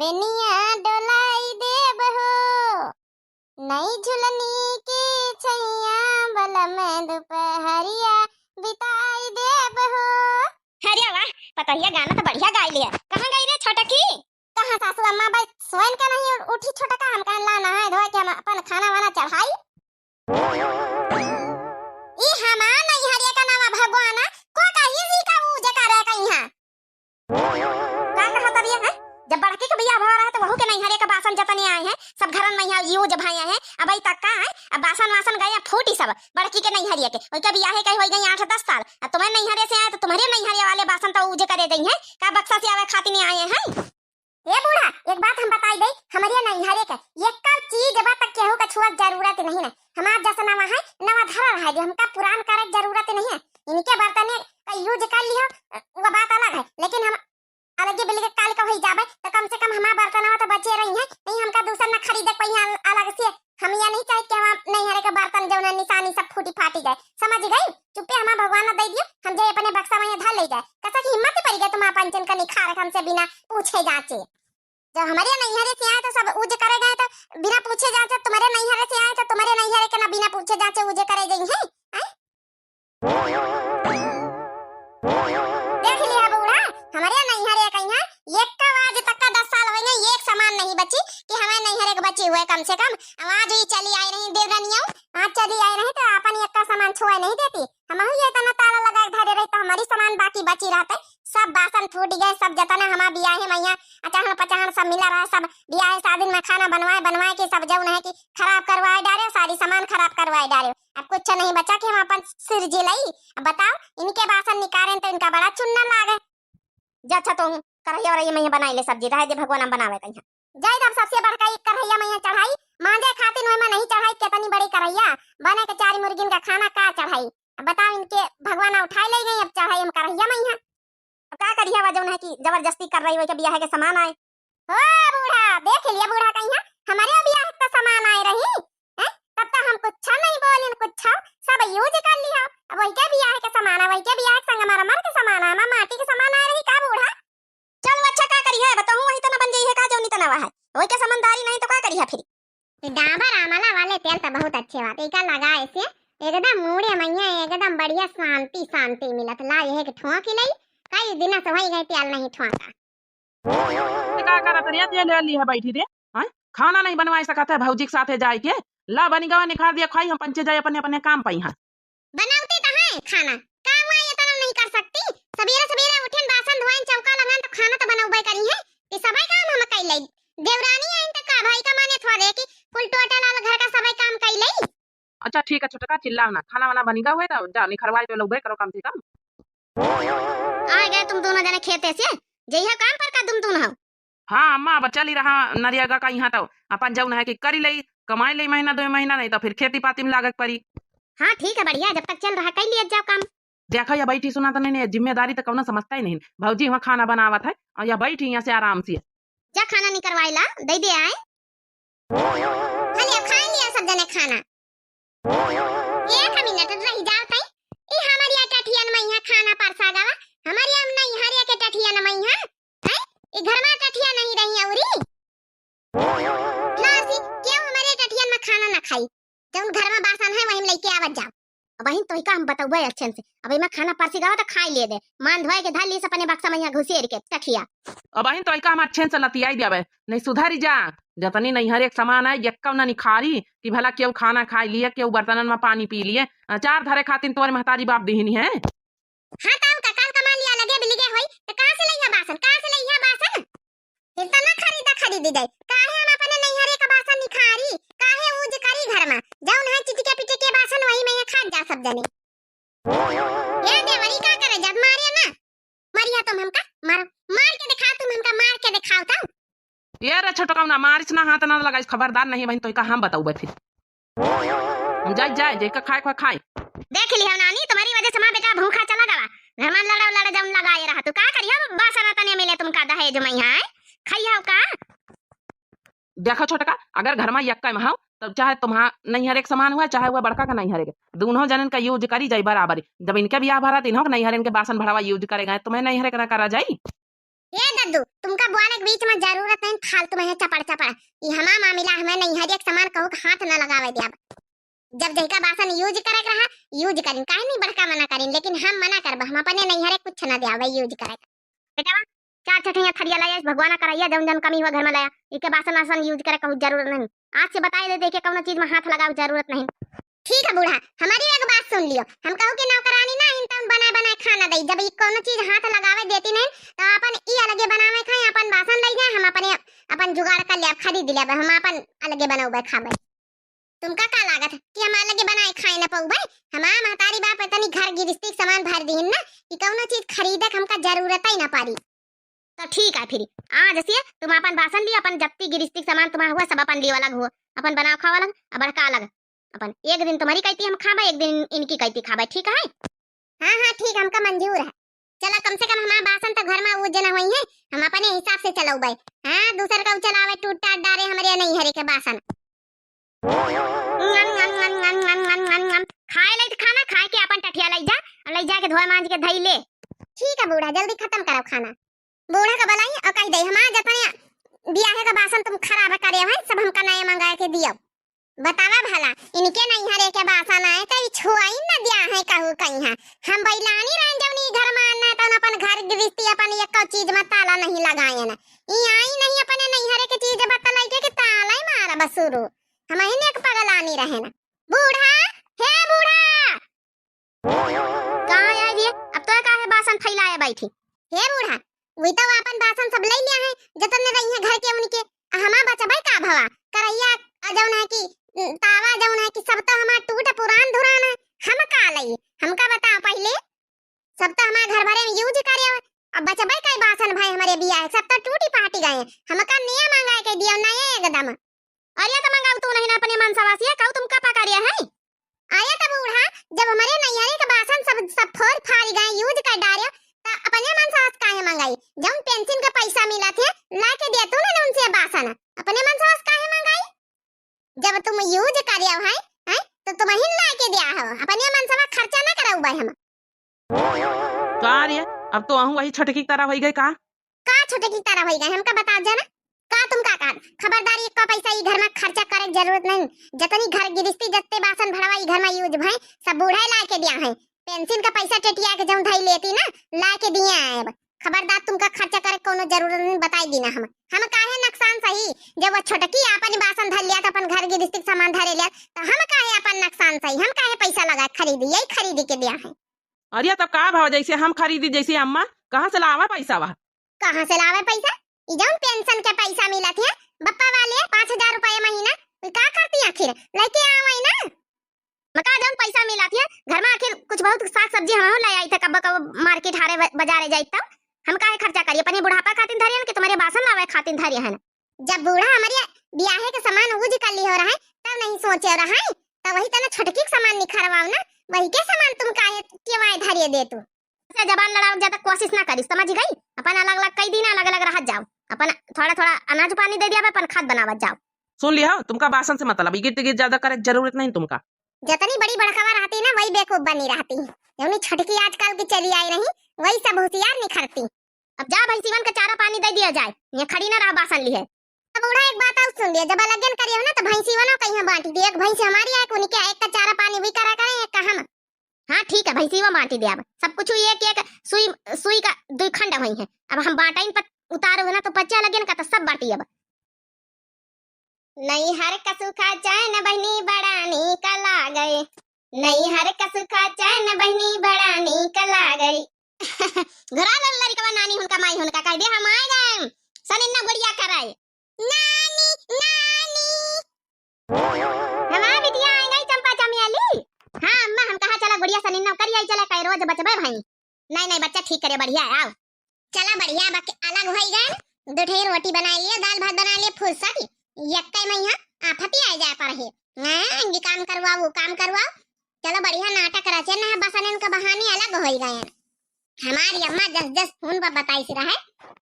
बेनिया डोलाई देब हो, नई झुलनी की छैया बलम दोपहरिया बिताई देब हो। अरे वाह, पतरिया गाना तो बढ़िया गाई लिया। कहाँ गई रे छोटा की? कहाँ सासू अम्मा भाई स्वयं का नहीं उठी छोटा का, हम कहन लाना है धोए के हम अपन खाना वाना चढ़ाई। ई हमा नहीं हरिया का नाम भगवाना को कही जी का ऊ जे करे कहीं है का कहा तबिया है। जब बड़की के बियाह भरा है तो वहू के नहीं हरिया का बासन जतने आए हैं सब घरन में यहाँ यूज भाया है। अब आई तक का है अब बासन वासन गया फूटी सब बड़की के नहीं हरिया के ओई का बियाह है कहीं हो गई 8-10 साल। अब तुम्हें नहीं हरिया से आए तो तुम्हारे नहीं हरिया वाले बासन तो ऊजे करे गई हैं का बक्सा से आवे खाती नहीं आए हैं। ए बूढ़ा एक बात हम बताई दे, हमारे नहीं हरे के ये कब चीज जब तक केहू का छुआ जरूरत नहीं है। हमार जैसा नवा है नवा धरा है जो हमका पुरान करे जरूरत नहीं है। इनके बर्तन का यूज कर लियो वो बात अलग है, लेकिन हम अलग बिल के काल का हो जावे तो कम से कम हमार बर्तन तो बचे रही है। नहीं हमका दूसरा ना खरीदे पहिया अलग से। हम ये नहीं चाहे कि हम नहीं हरे के बर्तन जो निशानी सब फूटी फाटी जाए, समझ गई? चुप्पे हमार भगवान दे दियो हम जे अपने बक्सा में धर ले जाए। कैसा की हिम्मत पड़ी गई तुम पंचन का निखार हमसे बिना पूछे जाचे। जब हमारे नैहरे से आए तो सब उज करे गए तो बिना पूछे जाचे, तुम्हारे नैहरे से आए तो तुम्हारे नैहरे के ना बिना पूछे जाचे उज करे गई है। देख लिया बूढ़ा हमारे नैहरे कहीं है एक का आज तक का 10 साल हो गए एक सामान नहीं बची कि हमारे नैहरे के बची हुए कम से कम। आज ही चली आई रही देवरानियों, आज चली आई रही तो अपन एक का सामान छुआ नहीं देती। हम ये तना ताला लगा के धरे रही तो हमारी सामान बाकी बची रहते। सब बासन फूट गए सब जतना हमारा बियाह है मैया अचाहन पचाहन सब मिला रहा सब बियाह शादी में खाना बनवाए के सब जौन है कि खराब करवाए डाले सारी सामान खराब करवाए डाले। अब कुछ नहीं बचा कि हम अपन सिर जिलाई। अब बताओ इनके बासन निकालें तो इनका बड़ा चुनना लागे। जब तुम करहिया और ये मैया बनाई ले सब्जी रहे दे भगवान बनावे कहीं जाए तब सबसे बड़का एक करहिया मैया चढ़ाई मांजे खातिर में नहीं चढ़ाई कितनी बड़ी करहिया बने के 4 मुर्गिन का खाना का चढ़ाई। अब बताओ इनके भगवान उठाई ले गई अब चढ़ाई हम करहिया मैया क्या करिया वजह है कि जबरदस्ती कर रही हो के बियाह के सामान आए। हो बूढ़ा देख लिया बूढ़ा कहीं है हमारे बियाह का सामान आए रही है तब तक हम कुछ नहीं बोले कुछ सब यूज कर लिया। अब वही के बियाह के सामान है वही के बियाह के संग हमारा मर के सामान है माटी के सामान आए रही का बूढ़ा। चल अच्छा का करी है बताऊं वही तो ना बन गई है का जो नहीं तनावा है वही के समझदारी नहीं तो का करी है फिर। डाबर आमला वाले तेल तो बहुत अच्छे बात है लगाए से एकदम मुड़े मैया एकदम बढ़िया शांति शांति मिलत ला ये के ठोक ही नहीं कई दिन से वही गई तेल नहीं ठोका। का करत रे तेल ले ली है बैठी रे हां खाना नहीं बनवाई सकत है भौजी के साथे जाए के ला बनी गवा निखार दिया खाई हम पंचे जाए अपने अपने काम पई हां बनावती तो है खाना काम हुआ ये तना नहीं कर सकती। सवेरे सवेरे उठन बासन धोइन चौका लगान तो खाना तो बनाउबे करी है ये सबई काम हम कई लई। देवरानी आइन त का भाई का माने थोड़े कि फुल टोटल वाला घर का सबई काम कई लई। अच्छा ठीक है छोटा चिल्लाओ ना खाना वाना बनी गवा है तो जा निखरवाई तो लोग करो कम से कम। आ गए तुम दोनों जने खेते से जइहा काम पर का तुम दोनों हो। हां अम्मा बच्चा ली रहा नरियागा का यहाँ तो अपन जौन है कि करी लई कमाई लई महीना 2 महीना नहीं तो फिर खेती पाती में लागत पड़ी। हां ठीक है बढ़िया जब तक चल रहा कई लिया जाओ काम। देखो या बैठी सुना तो नहीं जिम्मेदारी तो कौन समझता ही नहीं भौजी वहाँ खाना बनावत है और या बैठी यहाँ से आराम से जा खाना नहीं करवाइला दे दे आए हले खाई लिया सब जने खाना। एक मिनट रह जाओ तई ई हमारी टठियन में यहाँ खाना परसा गवा हमारी हम नहीं हरिया के टठियन में यहाँ है ई घर में टठिया नहीं रही औरी ना सी क्यों हमारे टठियन में खाना ना खाई जब घर में बासन है वहीं लेके आवत जाओ। अब वहीं तो का हम बताऊबे अच्छे से अब मैं खाना परसी गवा तो खाई ले दे मान धोए के धर ली अपने बक्सा में यहाँ घुसेर के टठिया। अब वहीं तो हम अच्छे से लतियाई देवे नहीं सुधारी जा जतनी नहीं हर एक सामान है यक्का ना निखारी कि भला केहू खाना खा लिए केहू बर्तनन में पानी पी लिए 4 धरे खातिर तोरे महतारी बाप दीहनी है। हां ताऊ का काल कमा लिया लगे बिलगे होई तो कहां से लइया बासन इतना खरीदी जाए काहे हम अपने नैहरे का बासन निखारी काहे ऊज करी घर में जौन है चिटके पिटके बासन वही में खा जा सब जने। ये देवरी का करे जब मारे ना मरिया तुम हमका मारो मार के दिखाओ तुम हमका मार के दिखाओ तो ये रे छोटो कौना मारिस ना हाथ ना लगाइस खबरदार नहीं बहन तो का हम बताऊबे फिर हम जाए जे का खाए देख लिया नानी तुम्हारी वजह से मां बेटा भूखा चला गवा घर में लड़ा जौन लगाए रहा तो का करियो बासन तने मिले तुमका दहेज में यहाँ खाइया का। देखो छोटका अगर घर में यक्का में हो तब चाहे तुम्हारा नहीं हर एक समान हुआ चाहे हुआ बड़का का नहीं हरेगा दोनों जनन का यूज करी जाए बराबर जब इनके बियाह भरा इन्हों नहीं हर इनके बासन भरावा यूज करेगा तुम्हें नहीं हरे करा जाई। हे दद्दू, तुमका बोले के बीच में जरूरत नहीं फालतू में है चपड़ चपड़। ये हमारा मामला हमें नहीं हर एक सामान कहू के हाथ न लगावे दिया। जब जैका बासन यूज करे रहा यूज करिन, काहे नहीं बड़का मना करिन, लेकिन हम मना करब, हम अपने नहीं हरे कुछ न दियावे यूज करे। बेटा चार छठिया थरिया लाया भगवाना कराइया जौन जौन कमी हुआ घर में लाया, इके बासन वासन यूज करे कहू जरूरत नहीं। आज से बताई दे के कौनो चीज में हाथ लगाओ जरूरत नहीं। ठीक है बूढ़ा, हमारी एक बात सुन लियो, हम कहू कि नौकरानी ना इन तम बनाए बनाए खाना दई, जब कोनो चीज हाथ लगावे देती नहीं तो अपन ई अलगे बनावे खाए, अपन बासन लई जाए, हम अपने अपन जुगाड़ कर ले खरीद ले, हम अपन अलगे बनावे खावे। तुमका का लागत कि हम अलगे बनाए खाए न पाऊ भाई? हमारा महतारी बाप इतनी घर गिरस्ती सामान भर दीन ना कि कोनो चीज खरीदे हमका जरूरत ही ना पारी। तो ठीक है फिर आज से तुम अपन बासन लियो, अपन जत्ती गिरस्ती सामान तुम्हारा हुआ सब अपन लियो अलग हो, अपन बनाओ खाओ अलग, बड़का अलग। अपन एक दिन तुम्हारी कहती हम खाबे, एक दिन इनकी कहती खाबे, ठीक है? हाँ हाँ ठीक, हमका मंजूर है। चला कम से कम हमारा बासन तो घर में वो जना हुई है, हम अपने हिसाब से चलाऊ भाई। हाँ दूसर का चलावे टूट टाट डारे हमारे नहीं हरे के बासन। खाए ले खाना, खाए के अपन टठिया ले जा के धोए मांज के धई ले। ठीक है बूढ़ा, जल्दी खत्म करो खाना। बूढ़ा का बलाई और कह दे हमारा जतने बियाहे का बासन तुम खराब करे है, सब हमका नया मंगा के दियो। बतावा भला इनके नहीं हरे के बासन आए कई छुआई न दिया है कहू कहीं है। हम बैलानी रहन जवनी घर में आना तो अपन घर गृहस्थी अपन एक चीज में ताला नहीं लगाए ना, ई आई नहीं अपने नहीं हरे के चीज बतलाई के ताला ही मारा बसुरु, हम ही एक पगलानी रहे ना। बूढ़ा हे बूढ़ा कहाँ आया ये? अब तो काहे बासन फैलाया बैठी? हे बूढ़ा वही तो अपन बासन सब ले लिया है जतने रही है घर के उनके, हमा बचा भाई का भवा करैया जौन है कि तावा जौन है कि सब तो हमार टूट पुरान धुरान है, हम का लई हमका बता पहले, सब तो हमारे घर भरे में यूज करे। अब बचा भाई का बासन भाई हमारे बिया है सब तो टूटी पाटी गए, हमका नया मंगा के दियो नया एकदम। अरे तो मंगाऊ तू नहीं ना अपने मन सवासिया कहू तुम का पकारिया है? आया तो बूढ़ा जब हमारे नैहरे के बासन सब फोड़ फाड़ गए यूज कर डारे तो अपने मन सवास काहे मंगाई? जब पेंशन का पैसा मिला थे ला के दिया तू ना उनसे बासन, अपने मन सवास काहे मंगाई? जब तुम यूज करिया है तो तुम ही ला के दिया हो, अपने मन सवास खर्चा ना कराऊ भाई हम। का रे अब तो आहू वही छटकी की तरह हो गई का छोटे की तरह हो गए हमका बता जाना का तुम का खबरदारी का पैसा ई घर में खर्चा करे जरूरत नहीं, जतनी घर गिरस्ती जत्ते बासन भरवा ई घर में यूज भाई सब बूढ़ा ला के दिया है, पेंशन का पैसा टेटिया के जौन धई लेती ना ला के दिया है। खबरदार तुमका खर्चा करे कोनो जरूरत नहीं बताई दी ना हम काहे नुकसान सही, जब वो छोटकी अपन बासन धर लिया तो अपन घर गिरस्ती सामान धरे लिया तो हम काहे अपन नुकसान सही, हम काहे पैसा लगा खरीदी, यही खरीदी के दिया है। अरे तब का भाव जैसे हम खरीदी जैसे अम्मा कहाँ से लावा पैसा? वह कहाँ से लावे पैसा? जौन पेंशन के पैसा मिला थे बप्पा वाले 5000 रुपया महीना का करती आखिर लेके आवई ना, मका जौन पैसा मिला थे घर में आखिर कुछ बहुत साग सब्जी हम ले आई थे कब कब मार्केट हारे बाजारे जाई तब हम काहे खर्चा करिए अपने बुढ़ापा खातिर धरियन के तुम्हारे बासन लावे खातिर धरिए है ना। जब बूढ़ा हमारे ब्याहे के सामान यूज कर ली हो रहा है तब नहीं सोचे रहा है, तब वही तना छोटकी सामान निखरवाओ ना, वही के सामान तुम काहे केवाए धरिए दे तू से जबान लड़ाओ ज्यादा कोशिश ना करी, समझ गई? अपन अलग अलग कई दिन अलग अलग रह जाओ, अपन थोड़ा थोड़ा अनाज पानी दे दिया अपन खाद बनावत जाओ। सुन लिया तुमका बासन से मतलब गिर गिर ज्यादा करे जरूरत नहीं तुमका, जितनी बड़ी बड़कावा रहती ना वही बेवकूफ बनी रहती, जौनी छटकी आजकल की चली आई रही वही सब होशियार निखरती। अब जा भाई सीवन का चारा पानी दे दिया जाए, ये खड़ी ना रहा बासन ली है। अब बूढ़ा एक बात और सुन लिया, जब लगन करियो ना तो भैंसी वनो कहीं बांटी दी, एक भैंस हमारी है उनके एक का चारा पानी भी करा करें एक का हम। हाँ ठीक है भैंसी वो बांटी दे, अब सब कुछ एक एक सुई का दो खंड हुई है, अब हम बांटाइन पर उतारो है ना तो बच्चा लगन का तो सब बांटी। अब नहीं हर का सुखा चैन बहनी बड़ानी कला गए, नहीं हर का सुखा चैन बहनी बड़ानी कला गई। घरा लल्लरी का नानी हुनका माई हुनका कह दे हम आए गए सनिन्ना बढ़िया कराए नानी नानी हमारा बिटिया आई गई चंपा चमियाली। हाँ अम्मा हम कहा चला बढ़िया सनिन्ना करी आई चला कई रोज बचबे भाई। नहीं नहीं बच्चा ठीक करे बढ़िया आओ चला बढ़िया बाकी अलग होई गए, दो ठे रोटी बना लियो दाल भात बना लियो फुर्सत यक्का में यहाँ आफती आ जाए पर है ये काम करवाओ वो काम करवाओ, चलो बढ़िया नाटक रचे ना बसनन का बहाने अलग होई गए। हमारी अम्मा जस जस फोन पर बताई सी रहे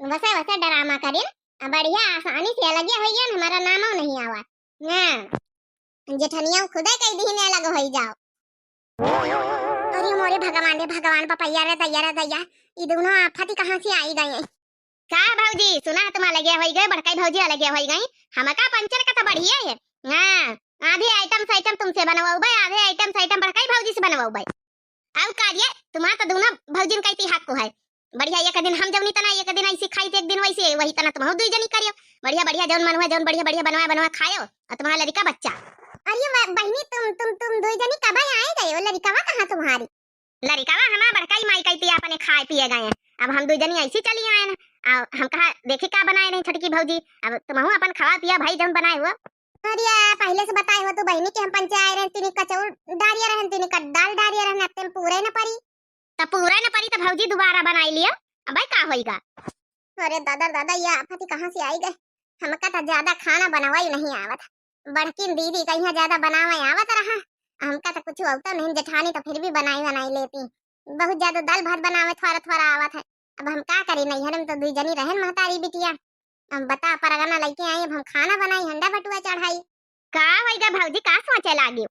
वैसे वैसे ड्रामा करें बढ़िया आसानी से अलग हो गया, हमारा नामो नहीं आवा ना जेठनिया खुदे कई दिन अलग हो जाओ। अरे मोरे भगवान रे भगवान पपैया रे दैया ये दोनों आफत कहाँ से आई गए। का भौजी सुना तुम लगे होई गए बड़काई भौजी लगे होई गई हमका पंचर का तो बढ़िया है। हां आधे आइटम तुमसे बनवाऊ भाई आधे आइटम बड़काई भौजी से बनवाऊ भाई। आउ कार्य तुम्हारा तो दोनों भौजिन का इतिहास को है बढ़िया। एक दिन हम जवनी तना एक दिन ऐसी खाई एक दिन वैसे वही तना तुम दुई जनी करियो बढ़िया बढ़िया जौन मन हुआ जौन बढ़िया बढ़िया बनवा खायो और तुम्हारा लड़का बच्चा। अरे बहनी तुम दुई जनी कब आए गए हो लड़कावा कहां तुम्हारी? लड़कावा हमारा बड़काई माई कहती अपने खाए पिए गए हैं। अब हम दुई जनी ऐसी चली आए ना हम कहा देखे क्या बनाए नहीं छटकी भौजी अब तुम अपन खवा पिया भाई जौन बनाए हुआ। अरे पहले से बताए हो तो बहनी के हम पंचे आए रहे तिनी कचौर डारिया रहन तिनी का दाल डारिया रहन अब पूरे न परी त पूरा न परी तो भौजी दोबारा बनाई लिया। अब भाई का होएगा? अरे दादा ये आफत कहां से आई गए? हमका तो ज्यादा खाना बनवाई नहीं आवत बड़की दीदी कहीं ज्यादा बनावे आवत रहा हमका तो कुछ होता नहीं जेठानी तो फिर भी बनाई लेती बहुत ज्यादा दाल भात बनावे थोड़ा आवत है। अब हम का करी नहीं हरम तो दुई जनी रहन महतारी बिटिया हम बता परगना लेके आई अब हम खाना बनाई हंडा बटुआ चढ़ाई का होएगा भौजी का सोचे लागी?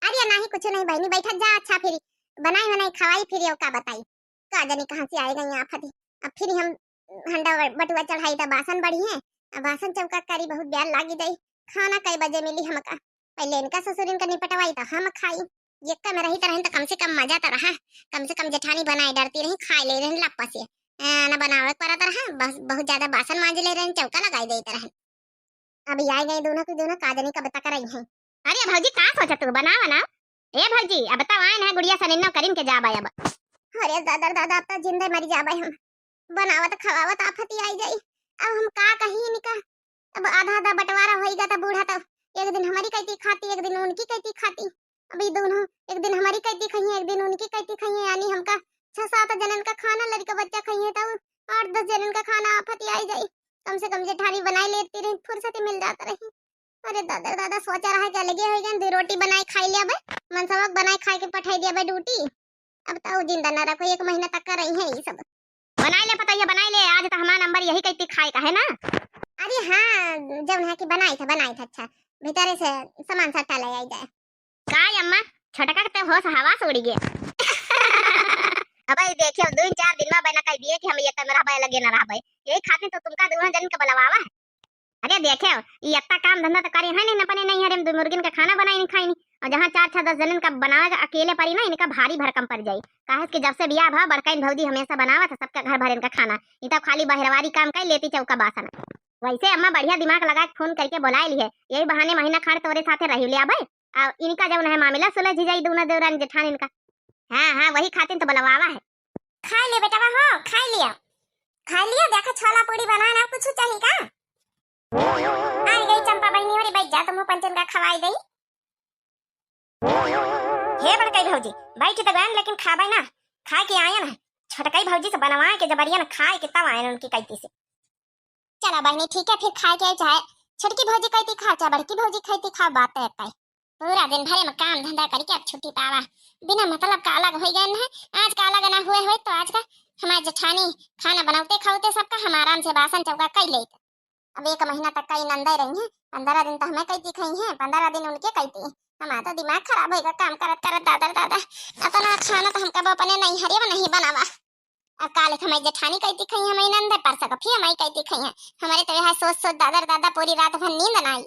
अरे नहीं कुछ नहीं बहनी बैठ जा अच्छा फिर बनाई खवाई फिर का बताई का जाने कहां से आए गई आफत। अब फिर हम हंडा बटुआ चढ़ाई तो बासन बड़ी है अब बासन चौका करी बहुत ब्याल लागी दई खाना कई बजे मिली हमका पहले इनका ससुर इनका निपटवाई तो हम खाई एक में रही तरह तो कम से कम मजा तो रहा कम से कम जेठानी बनाई डरती रही खाई ले रही लप्पा से ना बनावे पड़ा रहा बस बहुत ज्यादा बासन मांज ले रहे चौका लगाई देते रहे। अब आई गए दोनों की दोनों काजनी का बता कर रही हैं। अरे भौजी का सोचा तू बनावा ना ए भौजी अब बताओ आए ना गुड़िया सनिन्नो करिन के जाबा अब। अरे दादा अब तो जिंदे मर जाबे हम बनावत खवावत आफत आई जाई अब हम का कहीं निका अब आधा बंटवारा होएगा तो बूढ़ा तो एक दिन हमारी कहती खाती एक दिन उनकी कहती खाती अभी दोनों एक दिन हमारी कहती खाई एक दिन उनकी कहती खाई यानी हमका 6-7 जनन का खाना लड़का बच्चा खाई तो 8-10 जनन का खाना आफत आई जाई कम से कम जेठानी बनाई लेती रही फुर्सत मिल जाता रही। अरे दादा सोचा रहा क्या लगे होएगा दो रोटी बनाई खाई लिया बे मन सबक बनाई खाई के पठाई दिया बे ड्यूटी अब तो जिंदा न रखो 1 महीना तक कर रही है ये सब बनाई ले पता ये बनाई ले आज तो हमारा नंबर यही कहती खाए का है ना। अरे हां जब है कि बनाई था अच्छा भीतर से सामान सट्टा ले आई जाए काय अम्मा छटका के होश हवा से उड़ गया। अब देखियो 2-4 दिन में बना कह दिए कि हम ये कैमरा भाई लगे ना रहा भाई यही खाते तो तुमका दोनों जन के बुलावा है। अरे देखियो ये इतना काम धंधा तो करे है नहीं अपने नहीं हरे दो मुर्गिन का खाना बनाई नहीं खाई नहीं और जहां 4-6-10 जनन का बनावे अकेले परी ना इनका भारी भरकम पड़ जाई काहे कि जब से बियाह भा बड़काइन भौजी हमेशा बनावा था सबका घर भर इनका खाना ये तो खाली बहरवारी काम कर लेती चौका बासन। वैसे अम्मा बढ़िया दिमाग लगा के फोन करके बुला ली है यही बहाने महीना खड़ तोरे साथे रही लिया भाई और इनका जब है मामला सुलझ जाई दोनों देवरानी जेठानी इनका। हां वही खातिर तो बुलावा है। खा ले बेटा हो खा लिया देखो छोला पूरी बनाना कुछ चाहिए का? आ गई चंपा बहनी वाली बैठ जा तुम पंचन का खवाई गई। हे बड़काई भौजी बैठ तो गए लेकिन खाबे ना खा के आए ना छोटकाई भौजी से बनवा के जबरिया ना खाए के तब आए उनकी कहती से। चला बहनी ठीक है फिर खा के चाहे छोटकी भौजी कहती खा चाहे बड़की भौजी कहती खा बात है पूरा दिन भरे में काम धंधा करके अब छुट्टी पावा बिना मतलब का अलग हो गए ना आज का अलग ना हुए तो आज का हमारे जेठानी खाना बनाते खाते सबका हम आराम से बासन चौका कर लेते। अब 1 महीना तक कई नंदे रही हैं 15 दिन तो हमें कहती खाई हैं 15 दिन उनके कहती हमारा तो दिमाग खराब होगा काम करत दादा अपना खाना तो हमका अपने नहीं हरे में नहीं बनावा। अब काले हमारी जेठानी कहती खाई हमें नंदे पर सका फिर हमारी कहती खाई है हमारे तो यह सोच दादा पूरी रात भर नींद ना आई।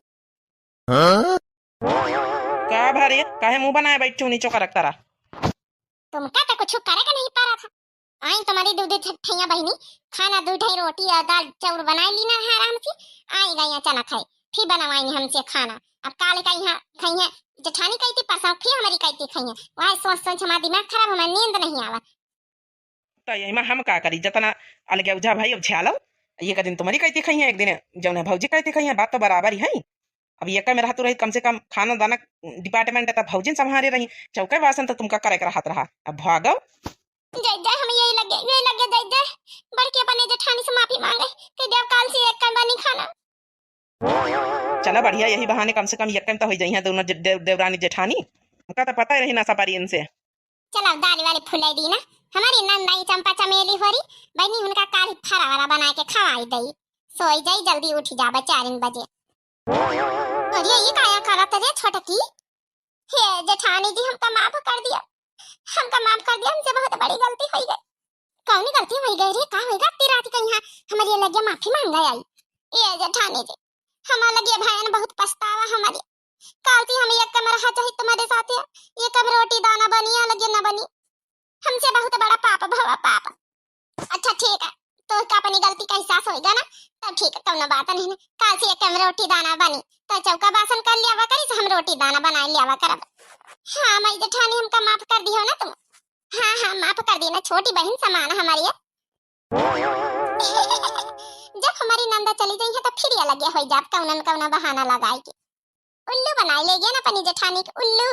का भारी काहे मुंह बनाए बैठ नीचो का रखता रहा तुमका तो कुछ करे का नहीं पारा था आई तुम्हारी दूध ठैया बहनी खाना दूध रोटी और दाल चावल बनाई ली ना है आराम से आई गई अचानक खाई फिर बनवाई हमसे खाना। अब काले का यहाँ खाई है जेठानी कहती परसा फिर हमारी कहती खाई है वह सोच हमारा दिमाग खराब हमारी नींद नहीं आवा तो यही में हम का करी जतना अलग उजा भाई अब झ्यालो ये का दिन तुम्हारी कहती खाई है एक दिन जौन भौजी कहती खाई है बात तो बराबर ही है। अब एक में रहतु रही कम से कम खाना दाना डिपार्टमेंट तब भौजी संभाले रही चौके बासन तो तुमका करे कर हाथ रहा अब भागो जय हमें यही लगे जय बड़के अपने जेठानी से माफी मांगे कि देव काल से एक कर बनी खाना। चला बढ़िया यही बहाने कम से कम एक तो हो जाई है दोनों देवरानी जेठानी उनका तो पता ही रही ना सपारी इनसे। चलो दाल वाले फुलाई दी ना हमारी नंदाई चंपा चमेली होरी बहनी उनका काली फरा वाला बना के खवाई दई सोई जाई जल्दी उठ जा 4 बजे। अरे ये काया करत रे छोटकी हे जेठानी जी हमका माफ कर दिया हमसे बहुत बड़ी गलती हो गई कौन गलती हो गई रे का होएगा तेरा रात का यहाँ हमारी लगे माफी मांगा आई ए जेठानी जी हमार लगे भैन बहुत पछतावा हमारी कालती हम एक कमरा रहा चाहिए तुम्हारे साथ ये कब रोटी दाना बनिया लगे ना बनी हमसे बहुत बड़ा पाप भवा पाप अच्छा ठीक है तो का अपनी गलती का एहसास होएगा ना तब ठीक है कौन बात नहीं काल से एक रोटी दाना बनी तो चौका बासन कर लिया करी तो हम रोटी दाना बना लिया करब हाँ मैं जेठानी हमका माफ कर दियो ना तुम हाँ हाँ माफ कर दी ना छोटी बहन समान हमारी है। जब हमारी नंदा चली गई है तो फिर ये लगे हो जाब कौन कौन बहाना लगाई के उल्लू बनाई लेगे ना अपनी जेठानी के उल्लू।